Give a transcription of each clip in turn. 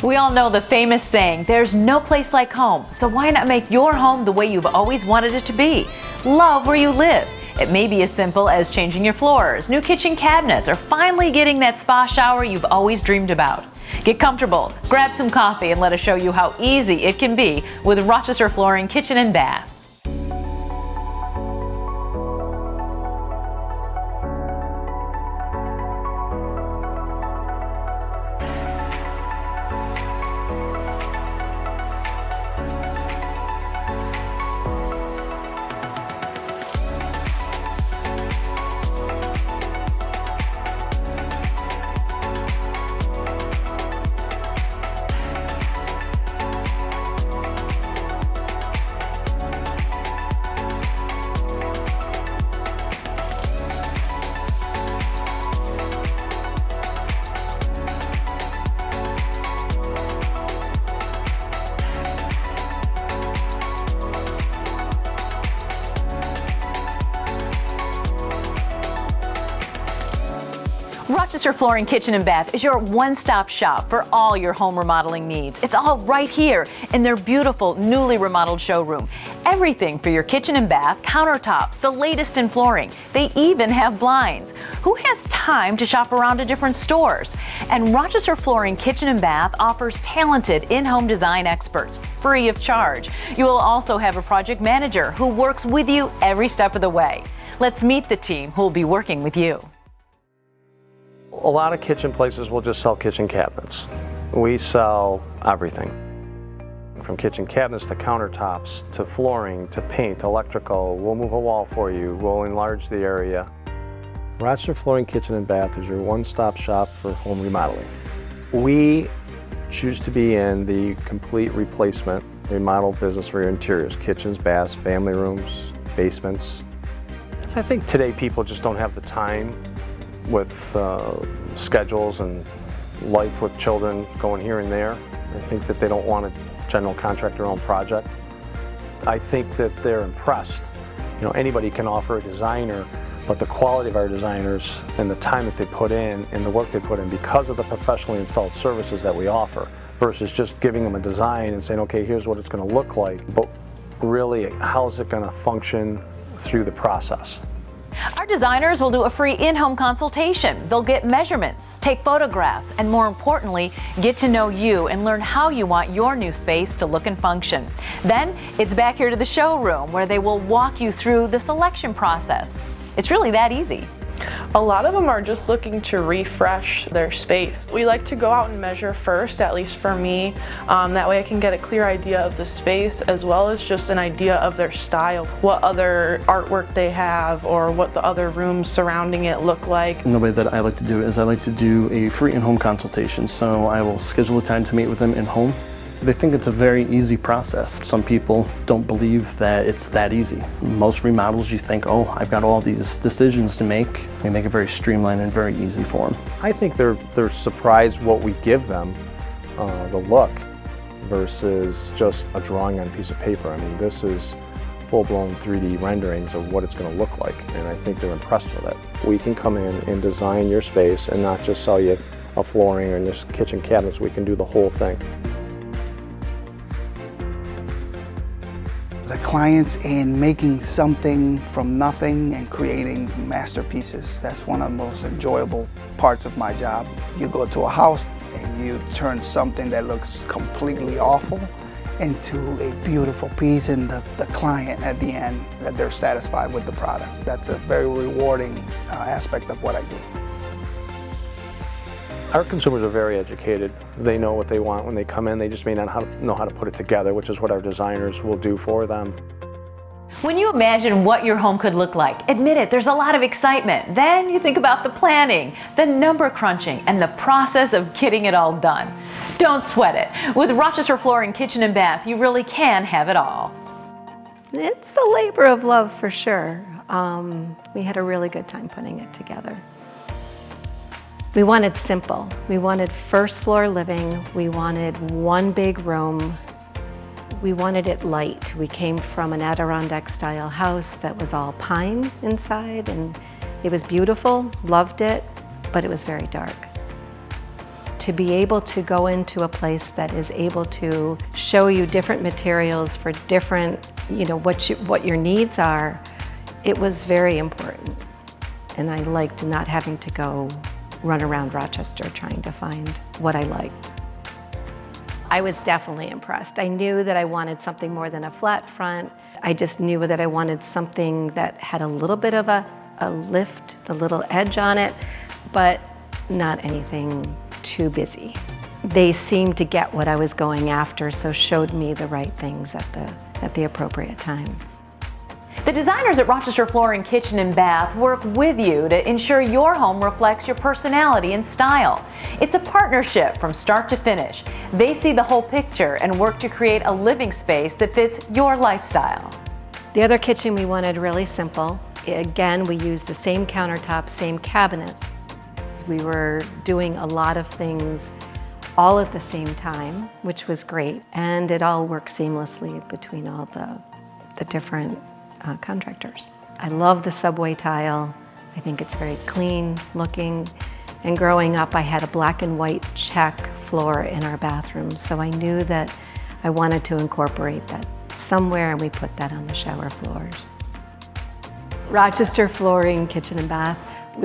We all know the famous saying, there's no place like home, so why not make your home the way you've always wanted it to be? Love where you live. It may be as simple as changing your floors, new kitchen cabinets, or finally getting that spa shower you've always dreamed about. Get comfortable, grab some coffee, and let us show you how easy it can be with Rochester Flooring Kitchen and Bath. Rochester Flooring Kitchen and Bath is your one-stop shop for all your home remodeling needs. It's all right here in their beautiful, newly remodeled showroom. Everything for your kitchen and bath, countertops, the latest in flooring. They even have blinds. Who has time to shop around to different stores? And Rochester Flooring Kitchen and Bath offers talented in-home design experts, free of charge. You will also have a project manager who works with you every step of the way. Let's meet the team who will be working with you. A lot of kitchen places will just sell kitchen cabinets. We sell everything, from kitchen cabinets to countertops, to flooring, to paint, electrical. We'll move a wall for you, we'll enlarge the area. Rochester Flooring Kitchen and Bath is your one-stop shop for home remodeling. We choose to be in the complete replacement, remodel business for your interiors, kitchens, baths, family rooms, basements. I think today people just don't have the time with schedules and life with children going here and there. I think that they don't want to general contract their own project. I think that they're impressed. You know, anybody can offer a designer, but the quality of our designers and the time that they put in and the work they put in because of the professionally installed services that we offer versus just giving them a design and saying, okay, here's what it's going to look like, but really, how's it going to function through the process? Our designers will do a free in-home consultation. They'll get measurements, take photographs, and more importantly, get to know you and learn how you want your new space to look and function. Then it's back here to the showroom where they will walk you through the selection process. It's really that easy. A lot of them are just looking to refresh their space. We like to go out and measure first, at least for me. That way I can get a clear idea of the space as well as just an idea of their style, what other artwork they have or what the other rooms surrounding it look like. And the way that I like to do it is I like to do a free in-home consultation. So I will schedule a time to meet with them in-home. They think it's a very easy process. Some people don't believe that it's that easy. Most remodels you think, oh, I've got all these decisions to make. We make it very streamlined and very easy for them. I think they're surprised what we give them, the look, versus just a drawing on a piece of paper. I mean, this is full-blown 3D renderings of what it's going to look like, and I think they're impressed with it. We can come in and design your space and not just sell you a flooring or just kitchen cabinets. We can do the whole thing. The clients in making something from nothing and creating masterpieces. That's one of the most enjoyable parts of my job. You go to a house and you turn something that looks completely awful into a beautiful piece, and the client at the end, that they're satisfied with the product. That's a very rewarding aspect of what I do. Our consumers are very educated. They know what they want when they come in. They just may not know how to put it together, which is what our designers will do for them. When you imagine what your home could look like, admit it, there's a lot of excitement. Then you think about the planning, the number crunching, and the process of getting it all done. Don't sweat it. With Rochester Flooring Kitchen and Bath, you really can have it all. It's a labor of love for sure. We had a really good time putting it together. We wanted simple. We wanted first floor living. We wanted one big room. We wanted it light. We came from an Adirondack style house that was all pine inside, and it was beautiful, loved it, but it was very dark. to be able to go into a place that is able to show you different materials for different, what your needs are, it was very important. And I liked not having to go run around Rochester trying to find what I liked. I was definitely impressed. I knew that I wanted something more than a flat front. I just knew that I wanted something that had a little bit of a lift, a little edge on it, but not anything too busy. They seemed to get what I was going after, so showed me the right things at the appropriate time. The designers at Rochester Flooring Kitchen and Bath work with you to ensure your home reflects your personality and style. It's a partnership from start to finish. They see the whole picture and work to create a living space that fits your lifestyle. The other kitchen we wanted really simple. Again, we used the same countertops, same cabinets. We were doing a lot of things all at the same time, which was great, and it all worked seamlessly between all the different contractors. I love the subway tile. I think it's very clean looking. And growing up, I had a black and white check floor in our bathroom, so I knew that I wanted to incorporate that somewhere, and we put that on the shower floors. Rochester Flooring Kitchen and Bath,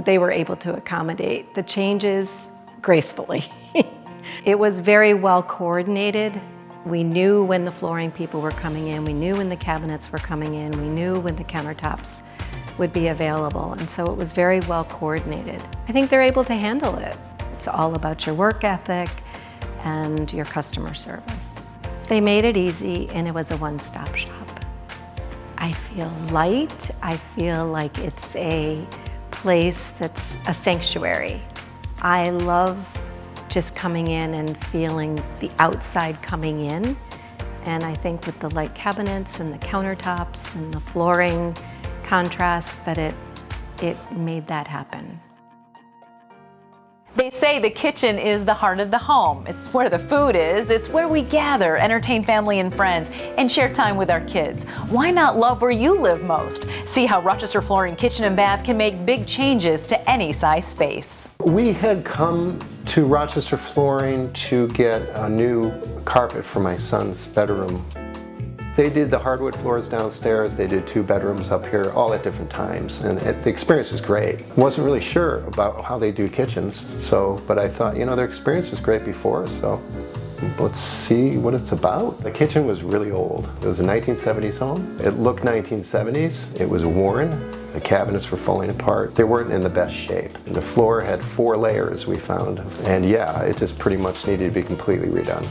they were able to accommodate the changes gracefully. It was very well coordinated. We knew when the flooring people were coming in, we knew when the cabinets were coming in, we knew when the countertops would be available, and so it was very well coordinated. I think they're able to handle it. It's all about your work ethic and your customer service. They made it easy, and it was a one-stop shop. I feel light. I feel like it's a place that's a sanctuary. I love just coming in and feeling the outside coming in. And I think with the light cabinets and the countertops and the flooring contrast that it made that happen. They say the kitchen is the heart of the home. It's where the food is. It's where we gather, entertain family and friends, and share time with our kids. Why not love where you live most? See how Rochester Flooring Kitchen and Bath can make big changes to any size space. We had come to Rochester Flooring to get a new carpet for my son's bedroom. They did the hardwood floors downstairs, they did 2 bedrooms up here, all at different times, and the experience was great. Wasn't really sure about how they do kitchens, but I thought, their experience was great before, so let's see what it's about. The kitchen was really old. It was a 1970s home. It looked 1970s. It was worn. The cabinets were falling apart. They weren't in the best shape. And the floor had 4 layers, we found, and yeah, it just pretty much needed to be completely redone.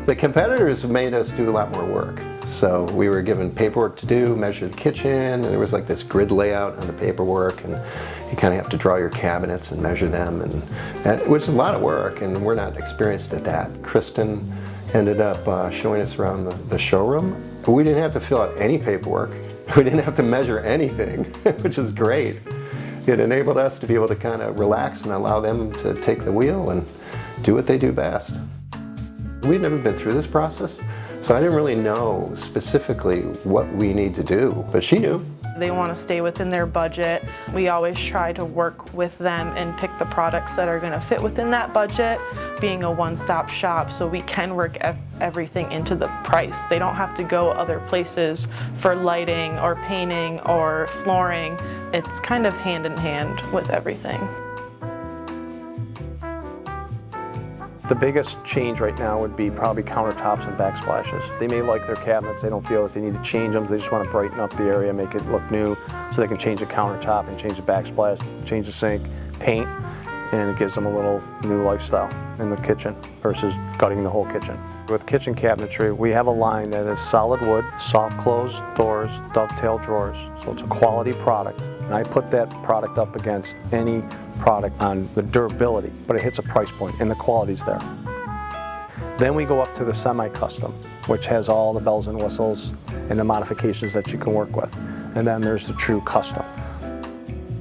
The competitors made us do a lot more work. So we were given paperwork to do, measure the kitchen, and there was like this grid layout on the paperwork, and you kind of have to draw your cabinets and measure them, which is a lot of work, and we're not experienced at that. Kristen ended up showing us around the showroom. We didn't have to fill out any paperwork. We didn't have to measure anything, which is great. It enabled us to be able to kind of relax and allow them to take the wheel and do what they do best. We'd never been through this process, so I didn't really know specifically what we need to do, but she knew. They want to stay within their budget. We always try to work with them and pick the products that are going to fit within that budget, being a one-stop shop, so we can work everything into the price. They don't have to go other places for lighting or painting or flooring. It's kind of hand in hand with everything. The biggest change right now would be probably countertops and backsplashes. They may like their cabinets, they don't feel that they need to change them, they just want to brighten up the area, make it look new, so they can change the countertop and change the backsplash, change the sink, paint, and it gives them a little new lifestyle in the kitchen versus gutting the whole kitchen. With kitchen cabinetry, we have a line that is solid wood, soft close doors, dovetail drawers, so it's a quality product. And I put that product up against any product on the durability, but it hits a price point and the quality's there. Then we go up to the semi-custom, which has all the bells and whistles and the modifications that you can work with. And then there's the true custom.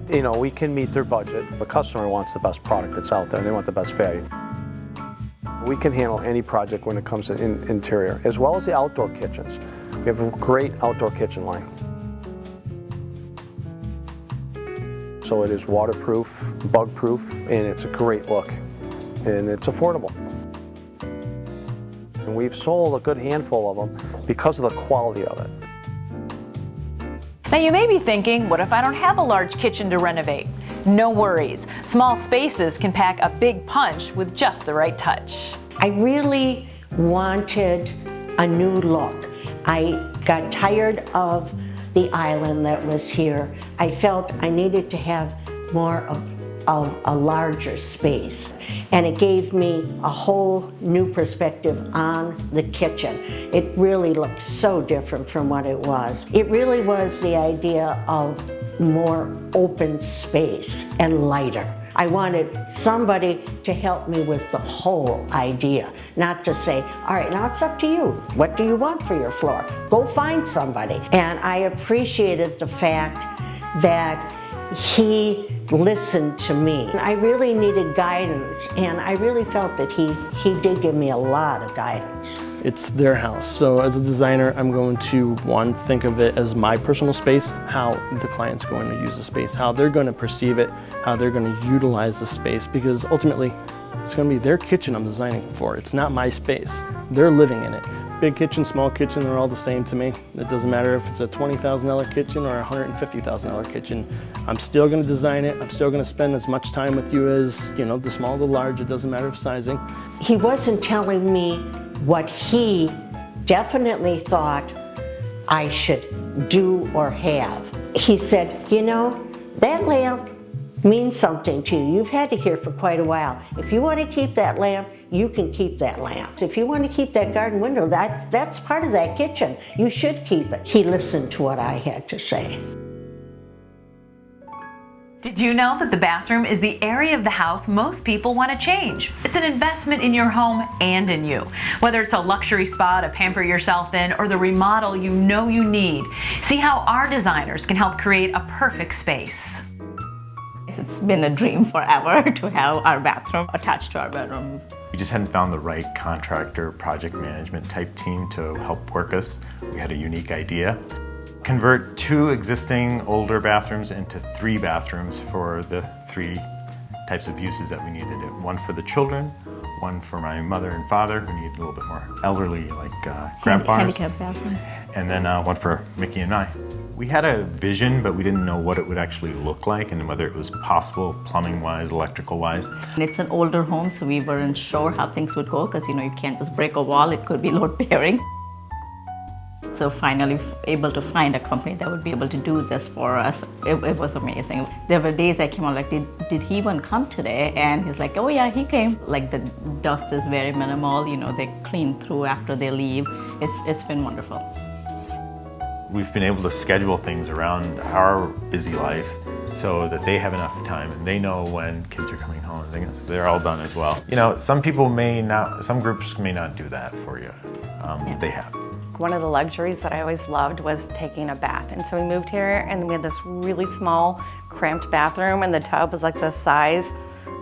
We can meet their budget. The customer wants the best product that's out there. They want the best value. We can handle any project when it comes to interior, as well as the outdoor kitchens. We have a great outdoor kitchen line. So it is waterproof, bug-proof, and it's a great look. and it's affordable. And we've sold a good handful of them because of the quality of it. Now you may be thinking, what if I don't have a large kitchen to renovate? No worries. Small spaces can pack a big punch with just the right touch. I really wanted a new look. I got tired of the island that was here. I felt I needed to have more of a larger space. And it gave me a whole new perspective on the kitchen. It really looked so different from what it was. It really was the idea of more open space and lighter. I wanted somebody to help me with the whole idea, not to say, all right, now it's up to you. What do you want for your floor? Go find somebody. And I appreciated the fact that he listened to me. I really needed guidance, and I really felt that he did give me a lot of guidance. It's their house, so as a designer, I'm going to, one, think of it as my personal space, how the client's going to use the space, how they're going to perceive it, how they're going to utilize the space, because ultimately, it's going to be their kitchen I'm designing for. It's not my space. They're living in it. Big kitchen, small kitchen, they're all the same to me. It doesn't matter if it's a $20,000 kitchen or a $150,000 kitchen. I'm still going to design it. I'm still going to spend as much time with you as, the small, the large. It doesn't matter of sizing. He wasn't telling me what he definitely thought I should do or have. He said, that lamp means something to you. You've had it here for quite a while. If you want to keep that lamp, you can keep that lamp. If you want to keep that garden window, that's part of that kitchen. You should keep it. He listened to what I had to say. Did you know that the bathroom is the area of the house most people want to change? It's an investment in your home and in you. Whether it's a luxury spa to pamper yourself in or the remodel you know you need, see how our designers can help create a perfect space. It's been a dream forever to have our bathroom attached to our bedroom. We just hadn't found the right contractor, project management type team to help work us. We had a unique idea. Convert 2 existing older bathrooms into 3 bathrooms for the 3 types of uses that we needed. One for the children, one for my mother and father who needed a little bit more elderly, like grandpas. Handicap bathroom. And then one for Mickey and I. We had a vision, but we didn't know what it would actually look like and whether it was possible plumbing-wise, electrical-wise. And it's an older home, so we weren't sure how things would go because, you can't just break a wall. It could be load-bearing. So finally able to find a company that would be able to do this for us, it was amazing. There were days I came out like, did he even come today? And he's like, oh yeah, he came. Like the dust is very minimal, they clean through after they leave. It's been wonderful. We've been able to schedule things around our busy life so that they have enough time and they know when kids are coming home and things. They're all done as well. Some people some groups may not do that for you. Yeah. They have. One of the luxuries that I always loved was taking a bath. And so we moved here and we had this really small, cramped bathroom, and the tub was like the size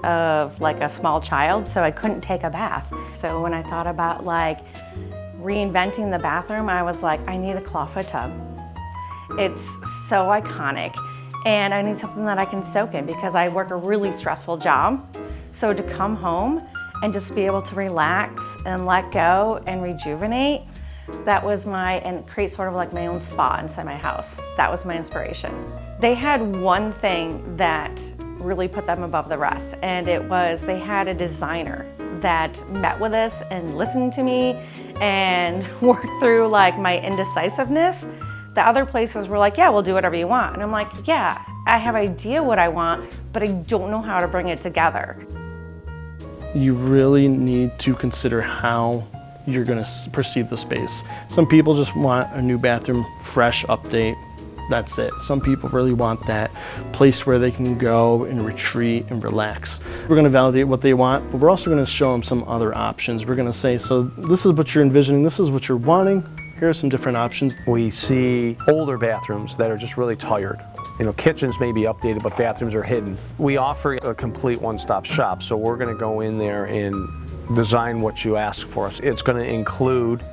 of like a small child, so I couldn't take a bath. So when I thought about reinventing the bathroom, I was like, I need a clawfoot tub. It's so iconic, and I need something that I can soak in because I work a really stressful job. So to come home and just be able to relax and let go and rejuvenate, that was and create sort of like my own spa inside my house. That was my inspiration. They had one thing that really put them above the rest, and it was they had a designer that met with us and listened to me and worked through my indecisiveness. The other places were like, yeah, we'll do whatever you want. And I'm like, yeah, I have an idea what I want, but I don't know how to bring it together. You really need to consider how you're going to perceive the space. Some people just want a new bathroom, fresh update, that's it. Some people really want that place where they can go and retreat and relax. We're going to validate what they want, but we're also going to show them some other options. We're going to say, so this is what you're envisioning, this is what you're wanting, here are some different options. We see older bathrooms that are just really tired. Kitchens may be updated, but bathrooms are hidden. We offer a complete one-stop shop, so we're going to go in there and design what you ask for us. It's going to include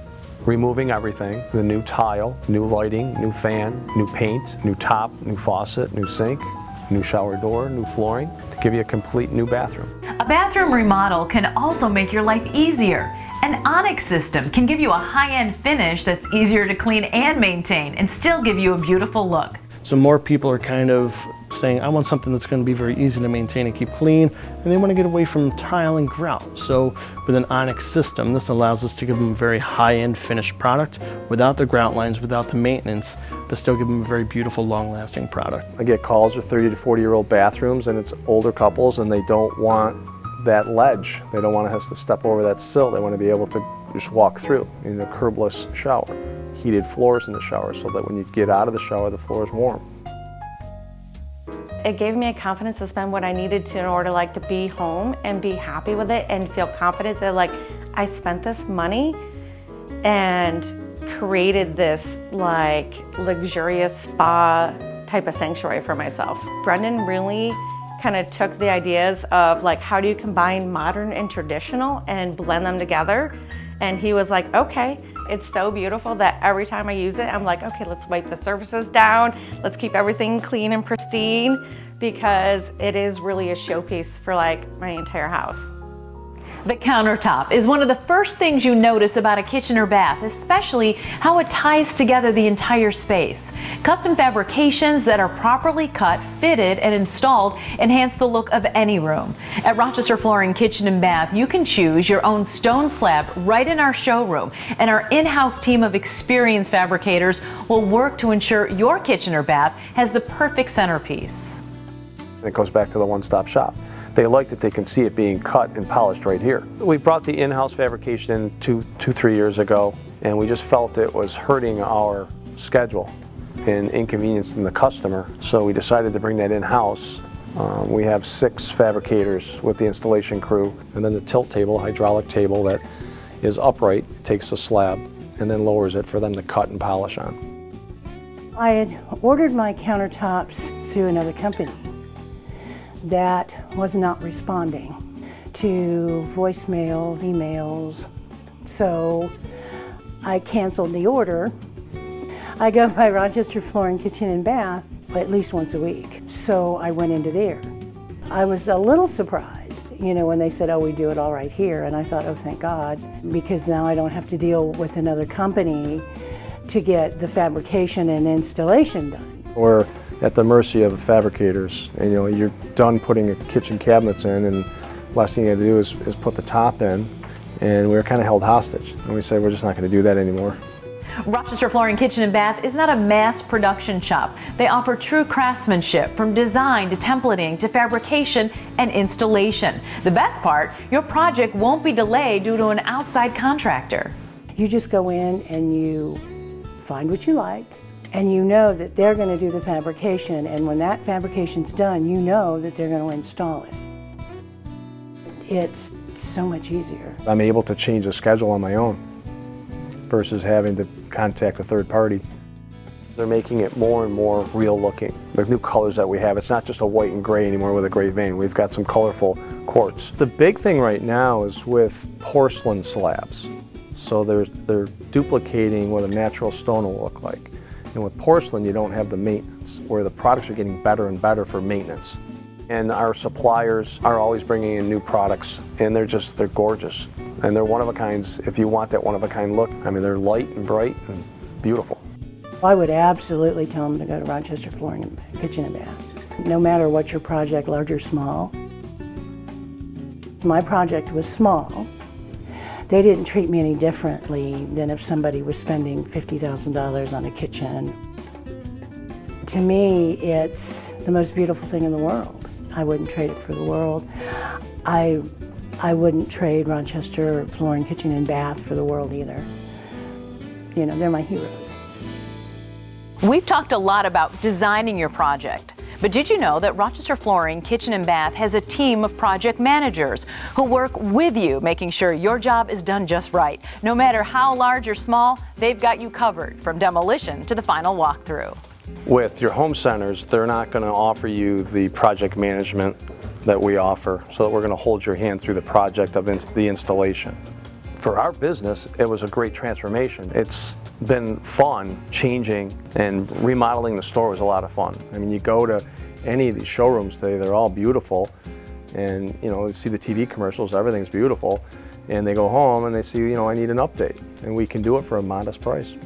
removing everything, the new tile, new lighting, new fan, new paint, new top, new faucet, new sink, new shower door, new flooring, to give you a complete new bathroom. A bathroom remodel can also make your life easier. An Onyx system can give you a high-end finish that's easier to clean and maintain and still give you a beautiful look. So more people are kind of saying, I want something that's going to be very easy to maintain and keep clean, and they want to get away from tile and grout. So with an Onyx system, this allows us to give them a very high-end finished product without the grout lines, without the maintenance, but still give them a very beautiful, long-lasting product. I get calls with 30 to 40-year-old bathrooms, and it's older couples, and they don't want that ledge. They don't want to have to step over that sill. They want to be able to just walk through in a curbless shower. Heated floors in the shower so that when you get out of the shower, the floor is warm. It gave me a confidence to spend what I needed to in order to be home and be happy with it and feel confident that I spent this money and created this luxurious spa type of sanctuary for myself. Brendan really kind of took the ideas of how do you combine modern and traditional and blend them together, and he was like, okay. It's so beautiful that every time I use it, I'm like, okay, let's wipe the surfaces down. Let's keep everything clean and pristine, because it is really a showpiece for my entire house. The countertop is one of the first things you notice about a kitchen or bath, especially how it ties together the entire space. Custom fabrications that are properly cut, fitted, and installed enhance the look of any room. At Rochester Flooring Kitchen and Bath, you can choose your own stone slab right in our showroom, and our in-house team of experienced fabricators will work to ensure your kitchen or bath has the perfect centerpiece. It goes back to the one-stop shop. They like that they can see it being cut and polished right here. We brought the in-house fabrication in 3 years ago, and we just felt it was hurting our schedule and inconveniencing the customer, so we decided to bring that in-house. We have 6 fabricators with the installation crew, and then the tilt table, hydraulic table that is upright, takes the slab and then lowers it for them to cut and polish on. I had ordered my countertops through another company that was not responding to voicemails, emails, so I canceled the order. I go by Rochester Flooring Kitchen and Bath at least once a week, so I went into there. I was a little surprised, when they said, oh, we do it all right here, and I thought, oh, thank God, because now I don't have to deal with another company to get the fabrication and installation done. We're at the mercy of the fabricators, and you're done putting the kitchen cabinets in, and the last thing you have to do is put the top in, and we're kind of held hostage. And we say we're just not going to do that anymore. Rochester Flooring Kitchen and Bath is not a mass production shop. They offer true craftsmanship from design to templating to fabrication and installation. The best part, your project won't be delayed due to an outside contractor. You just go in and you find what you like, and you know that they're going to do the fabrication, and when that fabrication's done, you know that they're going to install it. It's so much easier. I'm able to change the schedule on my own versus having to contact a third party. They're making it more and more real looking. The new colors that we have, it's not just a white and gray anymore with a gray vein. We've got some colorful quartz. The big thing right now is with porcelain slabs. So they're duplicating what a natural stone will look like. And with porcelain, you don't have the maintenance, where the products are getting better and better for maintenance. And our suppliers are always bringing in new products, and they're gorgeous. And they're one-of-a-kinds if you want that one-of-a-kind look. I mean, they're light and bright and beautiful. I would absolutely tell them to go to Rochester Flooring Kitchen and Bath, no matter what your project, large or small. My project was small. They didn't treat me any differently than if somebody was spending $50,000 on a kitchen. To me, it's the most beautiful thing in the world. I wouldn't trade it for the world. I wouldn't trade Rochester Flooring Kitchen and Bath for the world either. They're my heroes. We've talked a lot about designing your project. But did you know that Rochester Flooring Kitchen and Bath has a team of project managers who work with you, making sure your job is done just right? No matter how large or small, they've got you covered from demolition to the final walkthrough. With your home centers, they're not going to offer you the project management that we offer, so that we're going to hold your hand through the project of the installation. For our business, it was a great transformation. It's been fun changing, and remodeling the store was a lot of fun. I mean, you go to any of these showrooms today, they're all beautiful, and they see the TV commercials, everything's beautiful, and they go home and they see, I need an update, and we can do it for a modest price.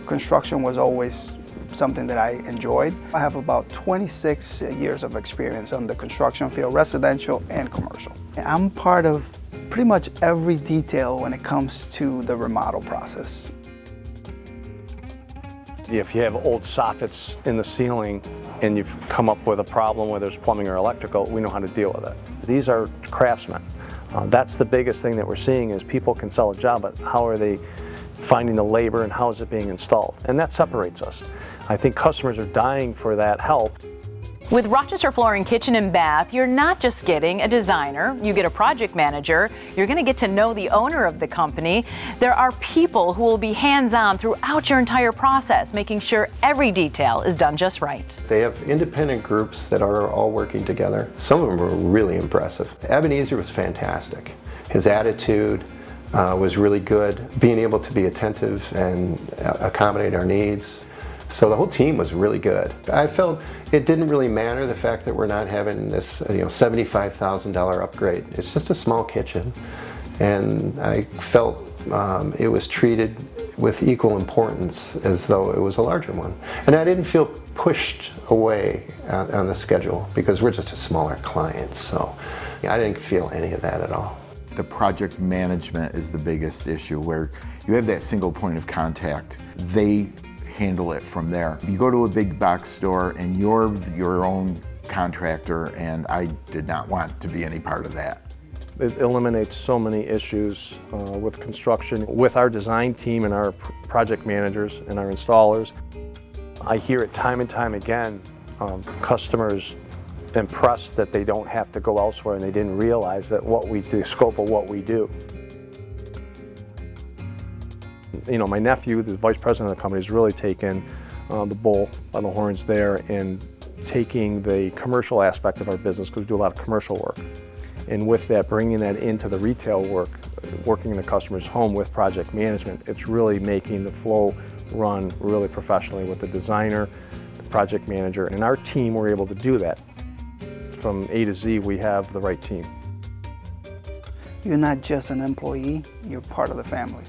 Construction was always something that I enjoyed. I have about 26 years of experience on the construction field, residential and commercial. I'm part of pretty much every detail when it comes to the remodel process. If you have old soffits in the ceiling and you've come up with a problem where there's plumbing or electrical, we know how to deal with it. These are craftsmen. That's the biggest thing that we're seeing is people can sell a job, but how are they finding the labor and how is it being installed? And that separates us. I think customers are dying for that help. With Rochester Flooring Kitchen and Bath, you're not just getting a designer, you get a project manager, you're going to get to know the owner of the company. There are people who will be hands-on throughout your entire process, making sure every detail is done just right. They have independent groups that are all working together. Some of them were really impressive. Ebenezer was fantastic. His attitude was really good, being able to be attentive and accommodate our needs. So the whole team was really good. I felt it didn't really matter the fact that we're not having this $75,000 upgrade. It's just a small kitchen, and I felt it was treated with equal importance as though it was a larger one. And I didn't feel pushed away on the schedule because we're just a smaller client, so I didn't feel any of that at all. The project management is the biggest issue, where you have that single point of contact. They handle it from there. You go to a big box store and you're your own contractor, and I did not want to be any part of that. It eliminates so many issues with construction. With our design team and our project managers and our installers, I hear it time and time again, customers impressed that they don't have to go elsewhere and they didn't realize that the scope of what we do. My nephew, the vice president of the company, has really taken the bull by the horns there and taking the commercial aspect of our business, because we do a lot of commercial work. And with that, bringing that into the retail work, working in the customer's home with project management, it's really making the flow run really professionally with the designer, the project manager, and our team. We're able to do that. From A to Z, we have the right team. You're not just an employee, you're part of the family.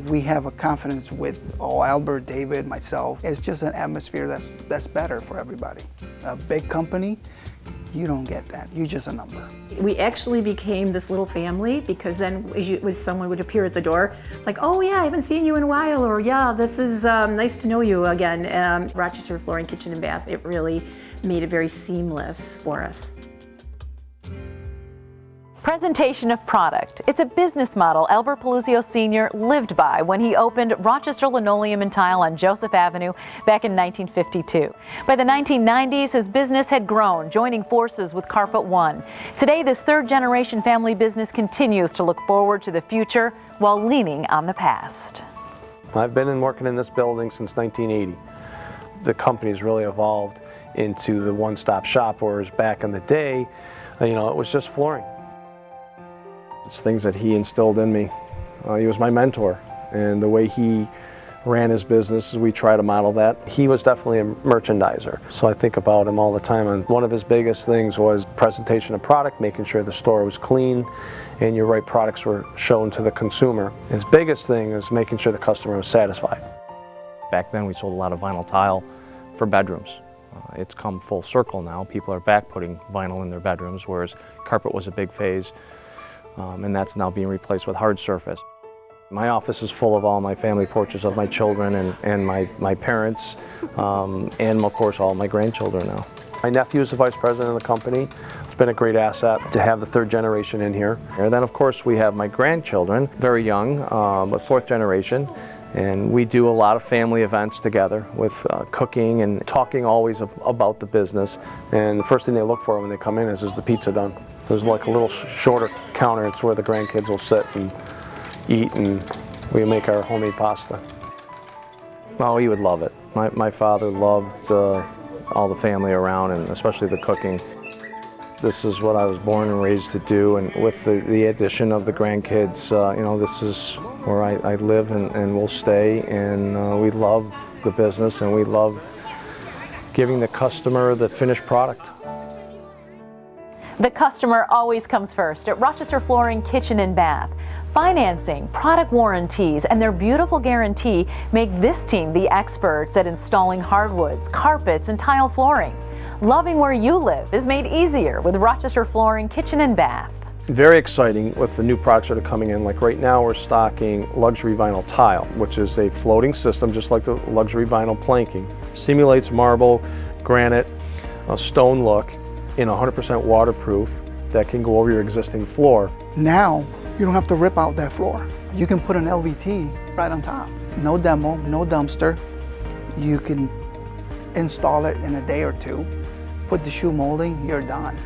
We have a confidence with Albert, David, myself. It's just an atmosphere that's better for everybody. A big company, you don't get that. You're just a number. We actually became this little family, because then when someone would appear at the door, like, oh yeah, I haven't seen you in a while, or yeah, this is nice to know you again. Rochester Flooring Kitchen and Bath, it really made it very seamless for us. Presentation of product. It's a business model Albert Peluzio Sr. lived by when he opened Rochester Linoleum and Tile on Joseph Avenue back in 1952. By the 1990s, his business had grown, joining forces with Carpet One. Today, this third-generation family business continues to look forward to the future while leaning on the past. I've been working in this building since 1980. The company's really evolved into the one-stop shop, whereas back in the day, it was just flooring. It's things that he instilled in me. He was my mentor, and the way he ran his business, we try to model that. He was definitely a merchandiser, so I think about him all the time, and one of his biggest things was presentation of product, making sure the store was clean and your right products were shown to the consumer. His biggest thing is making sure the customer was satisfied. Back then we sold a lot of vinyl tile for bedrooms. It's come full circle now. People are back putting vinyl in their bedrooms, whereas carpet was a big phase. And that's now being replaced with hard surface. My office is full of all my family portraits of my children and my parents, and of course all my grandchildren now. My nephew is the vice president of the company. It's been a great asset to have the third generation in here. And then of course we have my grandchildren, very young, but fourth generation. And we do a lot of family events together with cooking and talking always about the business. And the first thing they look for when they come in is the pizza done. There's like a little shorter counter. It's where the grandkids will sit and eat, and we make our homemade pasta. Oh, he would love it. My father loved all the family around, and especially the cooking. This is what I was born and raised to do, and with the addition of the grandkids, this is where I live and will stay, and we love the business, and we love giving the customer the finished product. The customer always comes first at Rochester Flooring Kitchen and Bath. Financing, product warranties, and their beautiful guarantee make this team the experts at installing hardwoods, carpets, and tile flooring. Loving where you live is made easier with Rochester Flooring Kitchen and Bath. Very exciting with the new products that are coming in. Like right now we're stocking luxury vinyl tile, which is a floating system just like the luxury vinyl planking. Simulates marble, granite, stone look in 100% waterproof that can go over your existing floor. Now you don't have to rip out that floor. You can put an LVT right on top. No demo, no dumpster. You can install it in a day or two, put the shoe molding, you're done.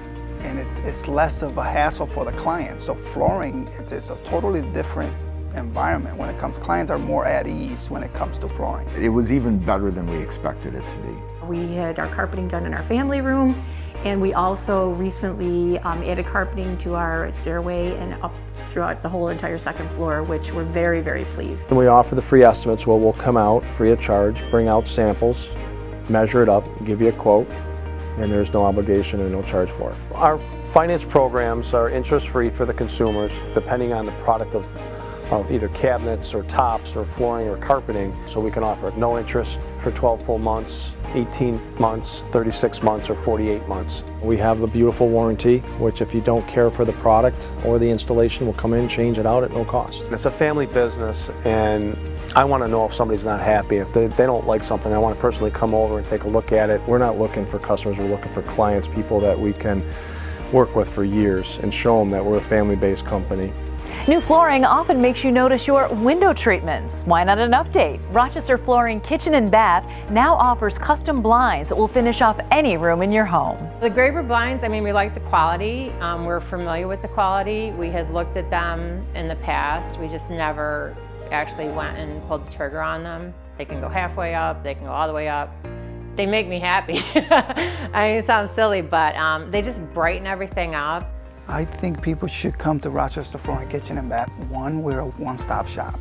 And it's less of a hassle for the client. So flooring, it's a totally different environment when it comes. Clients are more at ease when it comes to flooring. It was even better than we expected it to be. We had our carpeting done in our family room, and we also recently added carpeting to our stairway and up throughout the whole entire second floor, which we're very, very pleased. And we offer the free estimates where we'll come out free of charge, bring out samples, measure it up, give you a quote, and there's no obligation and no charge for it. Our finance programs are interest-free for the consumers, depending on the product of either cabinets or tops or flooring or carpeting. So we can offer no interest for 12 full months, 18 months, 36 months, or 48 months. We have the beautiful warranty, which if you don't care for the product or the installation, we'll come in, change it out at no cost. It's a family business, and I want to know if somebody's not happy. If they don't like something, I want to personally come over and take a look at it. We're not looking for customers, we're looking for clients, people that we can work with for years and show them that we're a family-based company. New flooring often makes you notice your window treatments. Why not an update? Rochester Flooring Kitchen and Bath now offers custom blinds that will finish off any room in your home. The Graber blinds, I mean, we like the quality. We're familiar with the quality. We had looked at them in the past. We just never actually went and pulled the trigger on them. They can go halfway up, they can go all the way up. They make me happy. I mean, it sounds silly, but they just brighten everything up. I think people should come to Rochester Flooring Kitchen and Bath. One, we're a one-stop shop.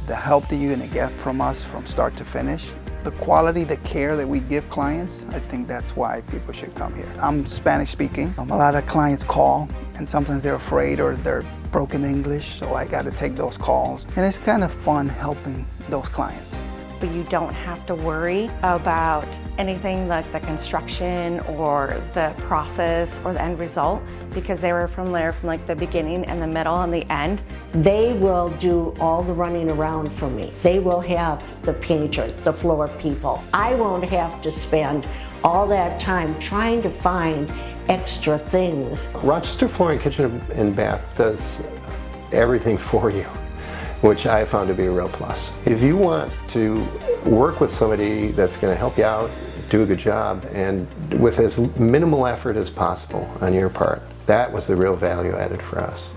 The help that you're gonna get from us from start to finish, the quality, the care that we give clients, I think that's why people should come here. I'm Spanish speaking. A lot of clients call and sometimes they're afraid or they're broken English, so I gotta take those calls. And it's kind of fun helping those clients. But you don't have to worry about anything like the construction or the process or the end result, because they were from there from like the beginning and the middle and the end. They will do all the running around for me. They will have the painters, the floor people. I won't have to spend all that time trying to find extra things. Rochester Flooring Kitchen and Bath does everything for you, which I found to be a real plus. If you want to work with somebody that's going to help you out, do a good job, and with as minimal effort as possible on your part, that was the real value added for us.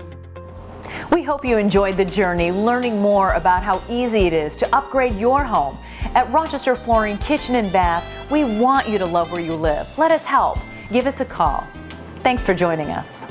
We hope you enjoyed the journey, learning more about how easy it is to upgrade your home. At Rochester Flooring Kitchen and Bath, we want you to love where you live. Let us help. Give us a call. Thanks for joining us.